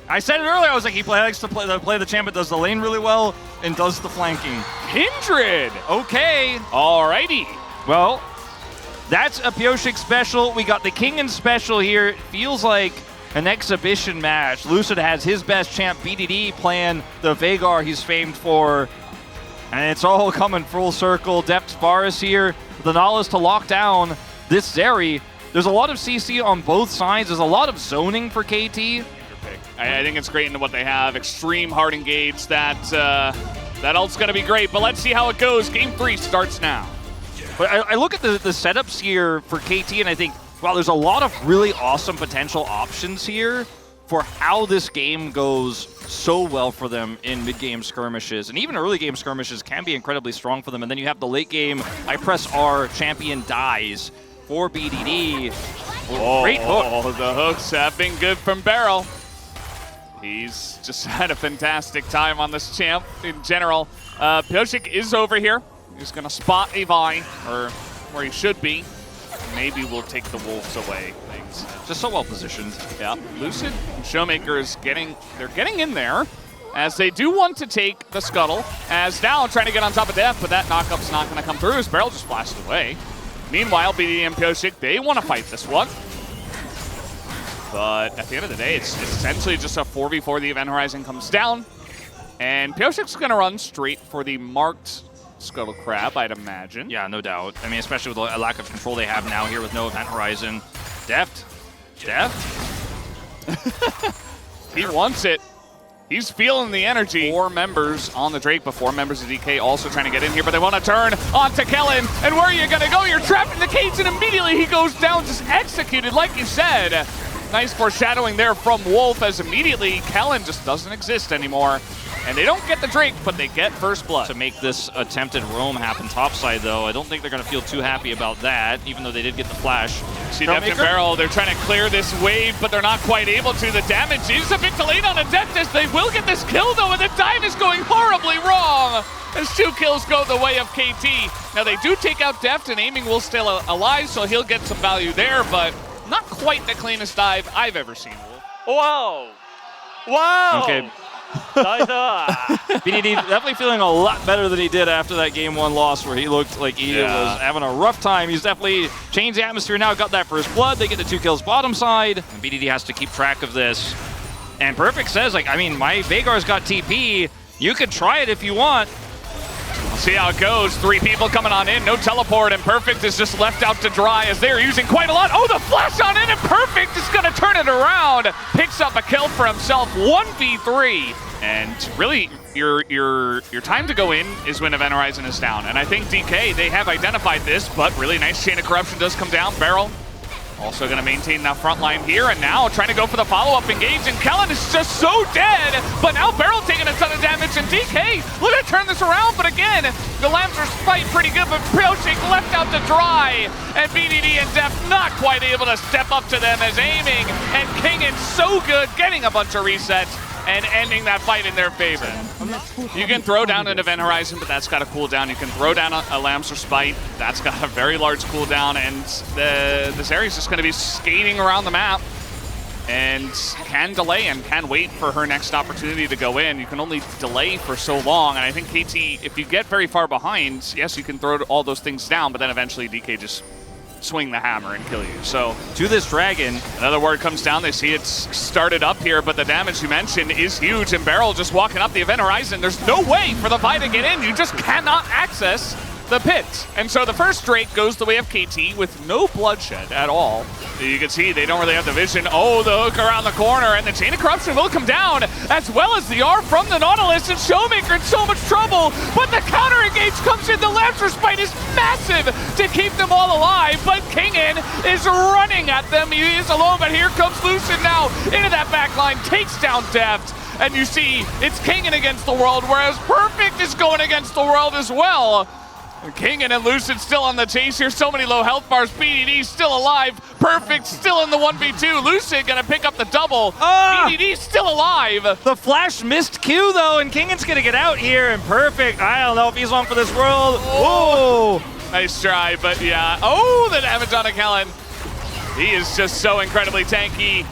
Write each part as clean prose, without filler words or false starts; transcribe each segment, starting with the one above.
I said it earlier, I was like, he likes to play the champ, but does the lane really well and does the flanking. Kindred! Okay. Alrighty. Well, that's a Pyosik special. We got the Kingen special here. It feels like an exhibition match. Lucid has his best champ, BDD, playing the Veigar he's famed for. And it's all coming full circle. Depth's Varus here. The knowledge to lock down this Zeri. There's a lot of CC on both sides. There's a lot of zoning for KT. I think it's great into what they have. Extreme hard engage. That ult's going to be great, but let's see how it goes. Game 3 starts now. But I look at the setups here for KT, and I think, wow, there's a lot of really awesome potential options here for how this game goes so well for them in mid-game skirmishes. And even early game skirmishes can be incredibly strong for them. And then you have the late game, I press R, champion dies for BDD. Oh, great hook. The hooks have been good from Beryl. He's just had a fantastic time on this champ in general. Pyosik is over here. He's going to spot a Vi, or where he should be. Maybe we'll take the wolves away. Things just so well positioned. Yeah, Lucid and Showmaker is getting in there, as they do want to take the scuttle. As now trying to get on top of Death, but that knockup's not going to come through as Beryl just flashed away. Meanwhile, BDD and Pyosik, they want to fight this one. But at the end of the day, it's essentially just a 4v4. The Event Horizon comes down, and Pyosik's going to run straight for the marked Scuttle Crab, I'd imagine. Yeah, no doubt. I mean, especially with the lack of control they have now here with no Event Horizon. Deft. He wants it. He's feeling the energy. 4 members on the Drake, but 4 members of DK also trying to get in here, but they want to turn onto Kellen. And where are you going to go? You're trapped in the cage, and immediately he goes down, just executed, like you said. Nice foreshadowing there from Wolf, as immediately Kellen just doesn't exist anymore. And they don't get the Drake, but they get first blood. To make this attempted roam happen topside, though, I don't think they're going to feel too happy about that, even though they did get the flash. See Deft and Beryl, they're trying to clear this wave, but they're not quite able to. The damage is a bit delayed on a Deft. They will get this kill, though, and the dive is going horribly wrong. As 2 kills go the way of KT. Now, they do take out Deft, and aiming will still alive, so he'll get some value there, but not quite the cleanest dive I've ever seen, Wolf. Wow. Wow. Okay. BDD definitely feeling a lot better than he did after that game 1 loss where he looked like he was having a rough time. He's definitely changed the atmosphere now, got that first blood. They get the 2 kills bottom side. And BDD has to keep track of this. And Perfect says, like, I mean, my Veigar's got TP. You could try it if you want. We'll see how it goes. 3 people coming on in, no teleport, and Perfect is just left out to dry as they're using quite a lot. Oh, the flash on in, and Perfect is going to turn it around. Picks up a kill for himself, 1v3. And really, your time to go in is when Event Horizon is down. And I think DK, they have identified this, but really nice Chain of Corruption does come down. Beryl also going to maintain that front line here, and now trying to go for the follow-up engage, and Kellen is just so dead, but now Beryl taking a ton of damage, and DK, look at turn this around, but again, the Lambs are fight pretty good, but Pyosik left out to dry, and BDD and Deft not quite able to step up to them as aiming, and Kingen so good, getting a bunch of resets, and ending that fight in their favor. You can throw down an Event Horizon, but that's got a cooldown. You can throw down a Lamps or Spite. That's got a very large cooldown, and the Zeri's just going to be skating around the map and can delay and can wait for her next opportunity to go in. You can only delay for so long, and I think KT, if you get very far behind, yes, you can throw all those things down, but then eventually DK just swing the hammer and kill you. So to this dragon, another ward comes down. They see it's started up here, but the damage you mentioned is huge, and Beryl just walking up the Event Horizon. There's no way for the Vi to get in. You just cannot access the pit. And so the first Drake goes the way of KT with no bloodshed at all. You can see they don't really have the vision. Oh, the hook around the corner, and the Chain of Corruption will come down, as well as the R from the Nautilus, and Showmaker in so much trouble, but the counter engage comes in. The Lancer Spite is massive to keep them all alive, but Kingen is running at them. He is alone, but here comes Lucid now into that back line, takes down Deft, and you see it's Kingen against the world, whereas Perfect is going against the world as well. Kingen and Lucid still on the chase here. So many low health bars. BDD still alive. Perfect still in the 1v2. Lucid gonna pick up the double. BDD still alive. The flash missed Q though, and Kingen's gonna get out here, and Perfect, I don't know if he's on for this world. Oh. Nice try, but yeah. Oh, the damage on a Kellen. He is just so incredibly tanky.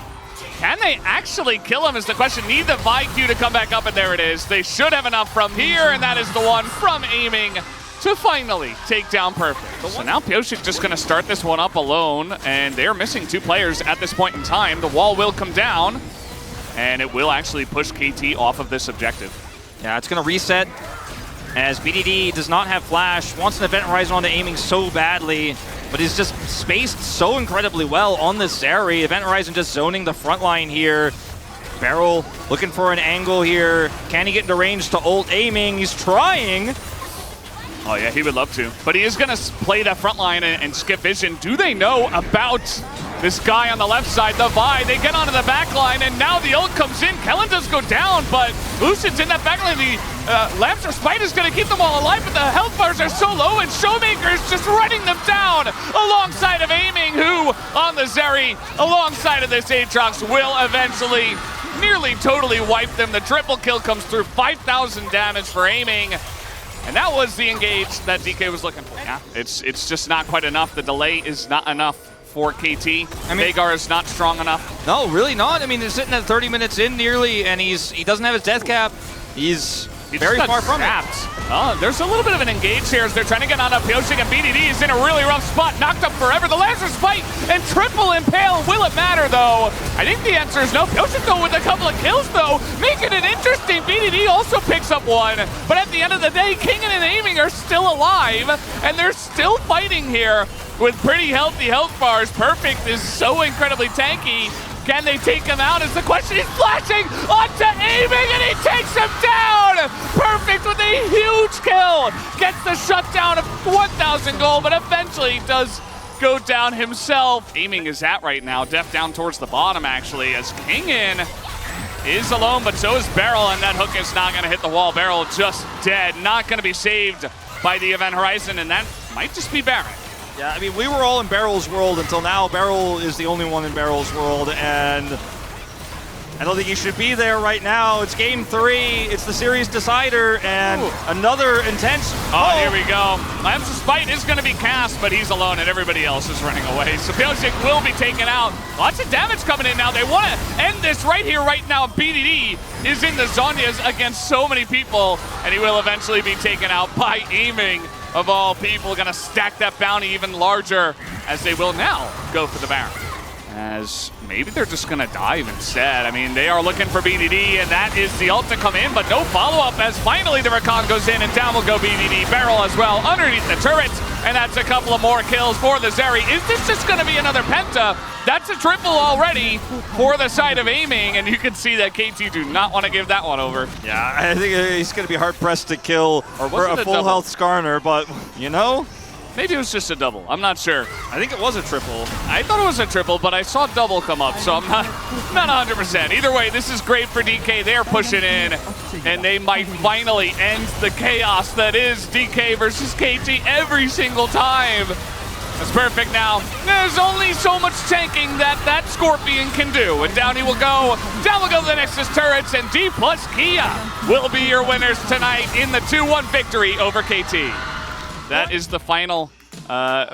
Can they actually kill him is the question. Need the Vi Q to come back up, and there it is. They should have enough from here, and that is the one from aiming to finally take down Perfect. So now Pyosik just going to start this one up alone, and they're missing 2 players at this point in time. The wall will come down, and it will actually push KT off of this objective. Yeah, it's going to reset as BDD does not have flash, wants an Event Horizon onto aiming so badly, but is just spaced so incredibly well on this Zeri. Event Horizon just zoning the front line here. Beryl looking for an angle here. Can he get into range to ult aiming? He's trying. Oh yeah, he would love to. But he is going to play that front line and skip vision. Do they know about this guy on the left side, the Vi? They get onto the back line, and now the ult comes in. Kellen does go down, but Lucian's in that back line. The Lancer Spite is going to keep them all alive, but the health bars are so low, and Showmaker is just running them down alongside of aiming, who on the Zeri, alongside of this Aatrox, will eventually nearly totally wipe them. The triple kill comes through, 5,000 damage for aiming. And that was the engage that DK was looking for. Yeah, it's just not quite enough. The delay is not enough for KT. I mean, Veigar is not strong enough. No, really not. I mean, they're sitting at 30 minutes in nearly, and he doesn't have his death cap. He's very far from it. There's a little bit of an engage here as they're trying to get on up. Pyosik and BDD is in a really rough spot. Knocked up forever. The Lancer's fight and triple impale. Will it matter, though? I think the answer is no. Pyosik, though, with a couple of kills, though, making it interesting. BDD also picks up one. But at the end of the day, Kingen and aiming are still alive, and they're still fighting here with pretty healthy health bars. Perfect is so incredibly tanky. Can they take him out is the question. He's flashing onto aiming, and he takes him down! Perfect with a huge kill! Gets the shutdown of 1,000 gold, but eventually does go down himself. Aiming is at right now. Def down towards the bottom, actually, as Kingen is alone, but so is Beryl, and that hook is not going to hit the wall. Beryl just dead. Not going to be saved by the Event Horizon, and that might just be Baron. Yeah, I mean, we were all in Beryl's world until now. Beryl is the only one in Beryl's world, and I don't think he should be there right now. It's game 3. It's the series decider, and another intense. Oh, here we go. Lancer Spite is going to be cast, but he's alone, and everybody else is running away. So Pyosik will be taken out. Lots of damage coming in now. They want to end this right here, right now. BDD is in the Zhonya's against so many people, and he will eventually be taken out by aiming. Of all people, gonna stack that bounty even larger as they will now go for the Baron. As maybe they're just gonna dive instead. I mean, they are looking for BDD, and that is the ult to come in, but no follow-up as finally the Rakan goes in, and down will go BDD. Beryl as well underneath the turrets, and that's a couple of more kills for the Zeri. Is this just gonna be another Penta? That's a triple already for the side of aiming, and you can see that KT do not want to give that one over. Yeah, I think he's going to be hard-pressed to kill for a full-health Skarner, but, you know? Maybe it was just a double. I'm not sure. I think it was a triple. I thought it was a triple, but I saw double come up, so I'm not 100%. Either way, this is great for DK. They're pushing in, and they might finally end the chaos that is DK versus KT every single time. That's perfect now. There's only so much tanking that Scorpion can do. And down he will go. Down will go the Nexus turrets, and D plus Kia will be your winners tonight in the 2-1 victory over KT. That is the final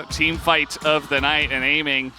team fight of the night, and aiming